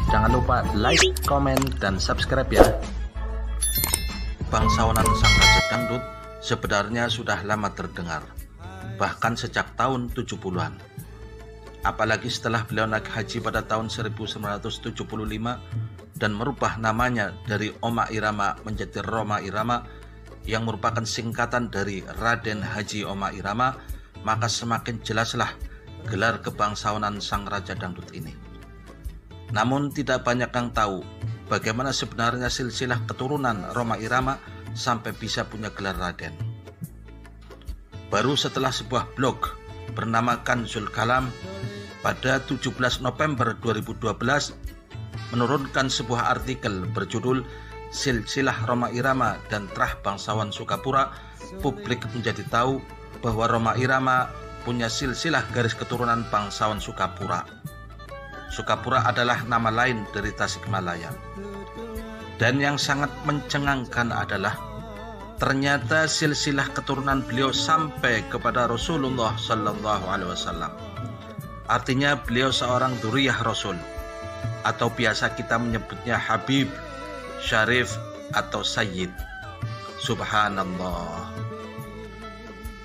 Jangan lupa like, komen, dan subscribe ya. Bangsawanan Sang Raja Dangdut sebenarnya sudah lama terdengar, bahkan sejak tahun 70-an. Apalagi setelah beliau naik haji pada tahun 1975 dan merubah namanya dari Oma Irama menjadi Rhoma Irama yang merupakan singkatan dari Raden Haji Oma Irama, maka semakin jelaslah gelar kebangsawanan Sang Raja Dangdut ini. Namun tidak banyak yang tahu bagaimana sebenarnya silsilah keturunan Rhoma Irama sampai bisa punya gelar Raden. Baru setelah sebuah blog bernama Kanzul Kalam pada 17 November 2012 menurunkan sebuah artikel berjudul Silsilah Rhoma Irama dan Trah Bangsawan Sukapura, publik menjadi tahu bahwa Rhoma Irama punya silsilah garis keturunan bangsawan Sukapura. Sukapura adalah nama lain dari Tasikmalaya. Dan yang sangat mencengangkan adalah ternyata silsilah keturunan beliau sampai kepada Rasulullah Sallallahu Alaihi Wasallam. Artinya beliau seorang dzurriyyah Rasul, atau biasa kita menyebutnya Habib, Syarif, atau Sayyid. Subhanallah.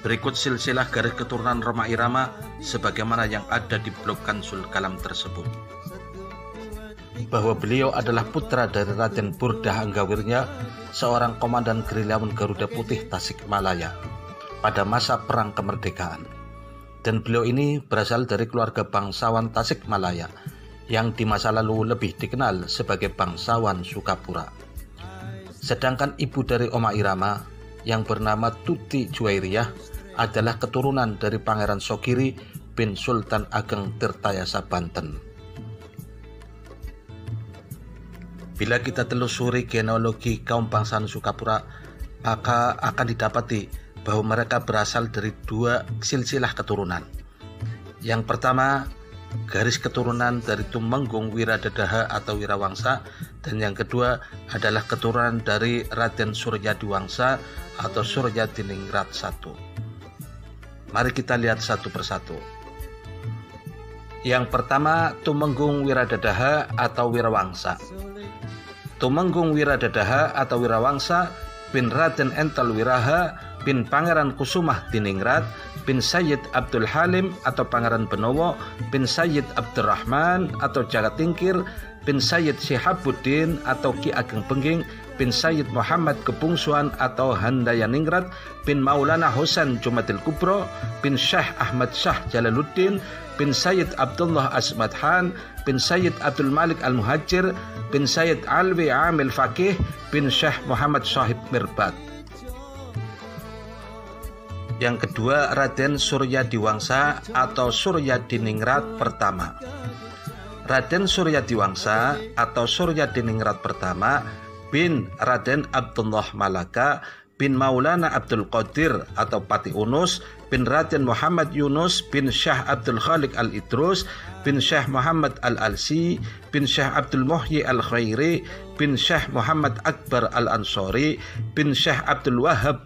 Berikut silsilah garis keturunan Rhoma Irama sebagaimana yang ada di blog Kanzul Kalam tersebut. Bahwa beliau adalah putra dari Raden Burdah Anggawirnya, seorang komandan gerilyawan Garuda Putih Tasikmalaya pada masa Perang Kemerdekaan. Dan beliau ini berasal dari keluarga bangsawan Tasikmalaya yang di masa lalu lebih dikenal sebagai bangsawan Sukapura. Sedangkan ibu dari Oma Irama yang bernama Tuti Juwairiyah adalah keturunan dari Pangeran Sogiri bin Sultan Ageng Tirtayasa Banten. Bila kita telusuri genealogi kaum bangsawan Sukapura, maka akan didapati bahwa mereka berasal dari dua silsilah keturunan. Yang pertama, garis keturunan dari Tumenggung Wiradadaha atau Wirawangsa, dan yang kedua adalah keturunan dari Raden Suryadiwangsa atau Suryadiningrat I. Mari kita lihat satu persatu. Yang pertama, Tumenggung Wiradadaha atau Wirawangsa. Tumenggung Wiradadaha atau Wirawangsa bin Raden Entel Wiraha bin Pangeran Kusumah Diningrat bin Sayyid Abdul Halim atau Pangeran Benowo bin Sayyid Abdurrahman atau Jagatingkir bin Sayyid Syihabuddin atau Ki Ageng Bengging bin Sayyid Muhammad Kebungsuan atau Handayaningrat bin Maulana Husain Jumadil Kubro bin Syekh Ahmad Shah Jalaluddin bin Sayyid Abdullah Asmad Khan bin Sayyid Abdul Malik Al-Muhajir bin Sayyid Alwi Amil Faqih bin Syekh Muhammad Shahib Mirbad. Yang kedua, Raden Suryadiwangsa atau Suryadiningrat pertama. Raden Suryadiwangsa atau Suryadiningrat pertama bin Raden Abdullah Malaka bin Maulana Abdul Qadir atau Pati Unus bin Raden Muhammad Yunus bin Syekh Abdul Khaliq Al-Idrus bin Syekh Muhammad Al-Alsi bin Syekh Abdul Muhyi Al-Khairi bin Syekh Muhammad Akbar Al-Ansari bin Syekh Abdul Wahab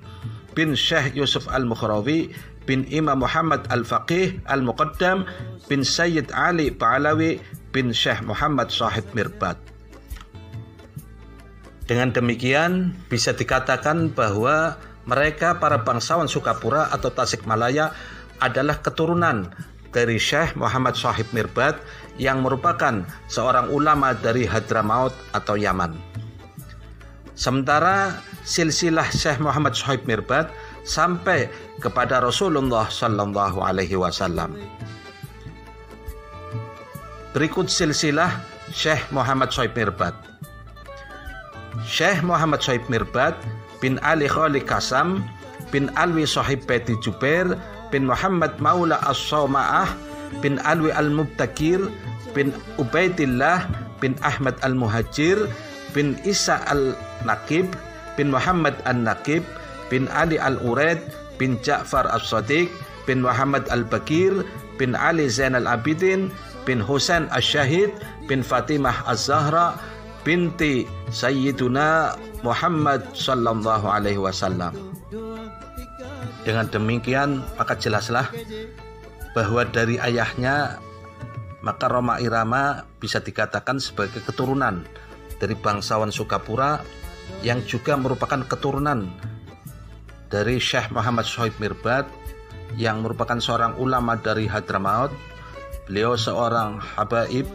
bin Syekh Yusuf Al-Mukhrawi bin Imam Muhammad Al-Faqih Al-Muqaddam bin Sayyid Ali Pahlawi bin Syekh Muhammad Shahib Mirbad. Dengan demikian bisa dikatakan bahwa mereka para bangsawan Sukapura atau Tasikmalaya adalah keturunan dari Syekh Muhammad Shahib Mirbad yang merupakan seorang ulama dari Hadramaut atau Yaman. Sementara silsilah Syekh Muhammad Shahib Mirbad sampai kepada Rasulullah Sallallahu Alaihi Wasallam. Berikut silsilah Syekh Muhammad Shahib Mirbad. Syekh Muhammad Shahib Mirbad bin Ali Khali Kasam bin Alwi Shahib Beti Jubair bin Muhammad Maula As-Sawma'ah bin Alwi Al-Mubtakir bin Ubaidillah bin Ahmad Al-Muhajir bin Isa Al-Naqib bin Muhammad Al-Naqib bin Ali Al-Uraid bin Ja'far As-Sadiq bin Muhammad Al-Bakir bin Ali Zainal Abidin bin Husain Asyahid bin Fatimah Az-Zahra binti Sayyiduna Muhammad Sallallahu Alaihi Wasallam. Dengan demikian maka jelaslah bahwa dari ayahnya maka Rhoma Irama bisa dikatakan sebagai keturunan dari bangsawan Sukapura yang juga merupakan keturunan dari Syekh Muhammad Shoaib Mirbad yang merupakan seorang ulama dari Hadramaut. Beliau seorang habaib,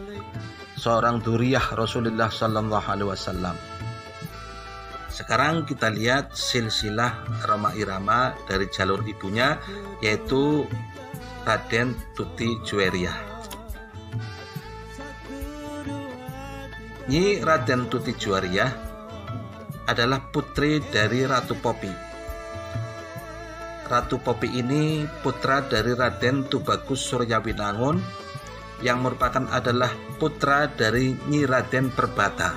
seorang dzurriyyah Rasulullah sallallahu alaihi wasallam. Sekarang kita lihat silsilah Rhoma Irama dari jalur ibunya, yaitu Raden Tuti Juwairiyah. Nyi Raden Tuti Juwairiyah adalah putri dari Ratu Popi. Ratu Popi ini putra dari Raden Tubagus Suryawinangun yang merupakan adalah putra dari Nyi Raden Perbata.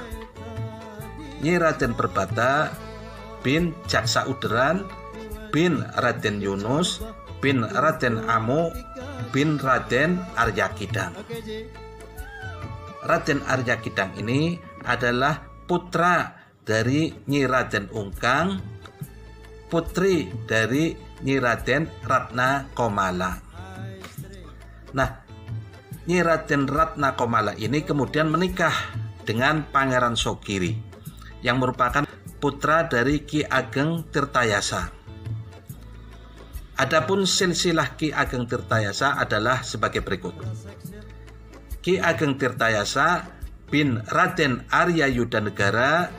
Nyi Raden Perbata bin Jaksa Uderan bin Raden Yunus bin Raden Amu bin Raden Arya Kidang. Raden Arya Kidang ini adalah putra dari Nyi Raden Ungkang, putri dari Nyi Raden Ratna Komala. Nah, Nyi Raden Ratna Komala ini kemudian menikah dengan Pangeran Sogiri yang merupakan putra dari Ki Ageng Tirtayasa. Adapun silsilah Ki Ageng Tirtayasa adalah sebagai berikut. Ki Ageng Tirtayasa bin Raden Arya Yudanegara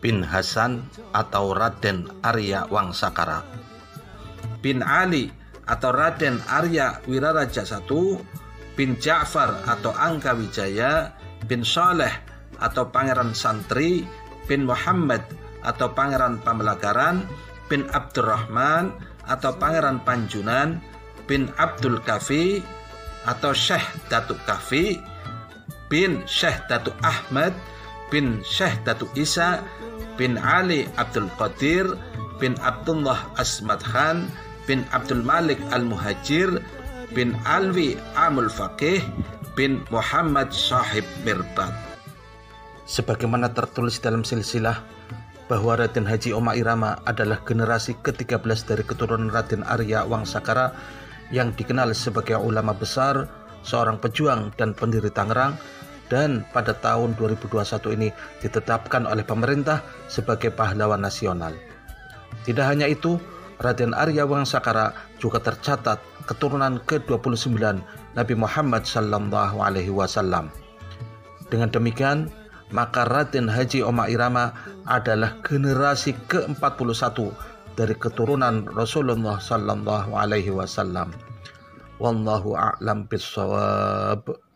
bin Hasan atau Raden Arya Wangsakara, bin Ali atau Raden Arya Wiraraja I, bin Ja'far atau Angka Wijaya, bin Saleh atau Pangeran Santri, bin Muhammad atau Pangeran Pamlagaran, bin Abdurrahman atau Pangeran Panjunan, bin Abdul Kafi atau Syekh Datuk Kafi, bin Syekh Datuk Ahmad, bin Syekh Datuk Isa, bin Ali Abdul Qadir, bin Abdullah Asmad Khan, bin Abdul Malik Al-Muhajir, bin Alwi Amul Faqih, bin Muhammad Shoaib Mirbad. Sebagaimana tertulis dalam silsilah bahwa Raden Haji Rhoma Irama adalah generasi ke-13 dari keturunan Raden Arya Wangsakara yang dikenal sebagai ulama besar, seorang pejuang dan pendiri Tangerang, dan pada tahun 2021 ini ditetapkan oleh pemerintah sebagai pahlawan nasional. Tidak hanya itu, Raden Arya Wangsakara juga tercatat keturunan ke-29 Nabi Muhammad sallallahu alaihi wasallam. Dengan demikian, maka Raden Haji Rhoma Irama adalah generasi ke-41 dari keturunan Rasulullah sallallahu alaihi wasallam. Wallahu a'lam bishawab.